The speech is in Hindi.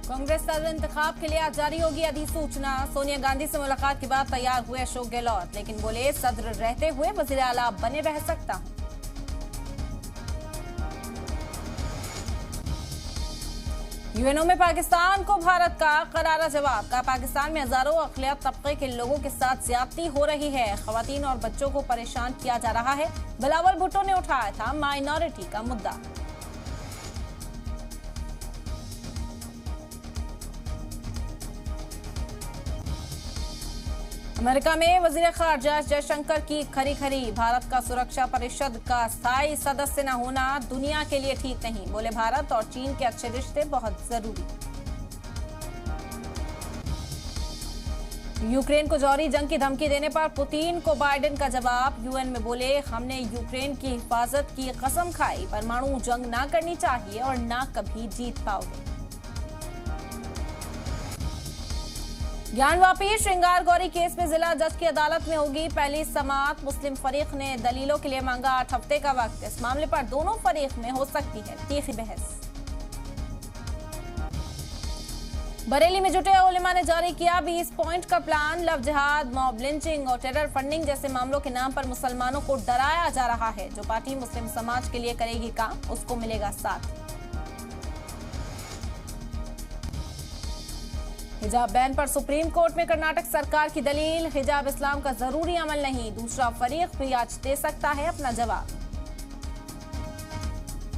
कांग्रेस सदर इंतखाब के लिए आज जारी होगी अधिसूचना। सोनिया गांधी से मुलाकात के बाद तैयार हुए अशोक गहलोत, लेकिन बोले सदर रहते हुए वजीर आला बने रह सकता हूं। यूएनओ में पाकिस्तान को भारत का करारा जवाब। का पाकिस्तान में हजारों अक़लियत तबके के लोगों के साथ ज्यादती हो रही है, खवातीन और बच्चों को परेशान किया जा रहा है। बिलावल भुट्टो ने उठाया था माइनॉरिटी का मुद्दा। अमेरिका में वजीर खारजा जयशंकर की खरी भारत का सुरक्षा परिषद का स्थायी सदस्य न होना दुनिया के लिए ठीक नहीं। बोले भारत और चीन के अच्छे रिश्ते बहुत जरूरी। यूक्रेन को जौहरी जंग की धमकी देने पर पुतिन को बाइडेन का जवाब। यूएन में बोले हमने यूक्रेन की हिफाजत की कसम खाई, परमाणु जंग ना करनी चाहिए और ना कभी जीत पाओगे। ज्ञानवापी श्रृंगार गौरी केस में जिला जज की अदालत में होगी पहली समाअत। मुस्लिम फरीक ने दलीलों के लिए मांगा 8 हफ्ते का वक्त। इस मामले पर दोनों फरीक में हो सकती है तीखी बहस। बरेली में जुटे उलेमा ने जारी किया 20 पॉइंट का प्लान। लव जिहाद, मॉब लिंचिंग और टेरर फंडिंग जैसे मामलों के नाम पर मुसलमानों को डराया जा रहा है। जो पार्टी मुस्लिम समाज के लिए करेगी काम, उसको मिलेगा साथ। हिजाब बैन पर सुप्रीम कोर्ट में कर्नाटक सरकार की दलील। हिजाब इस्लाम का जरूरी अमल नहीं, दूसरा फरीक भी आज दे सकता है अपना जवाब।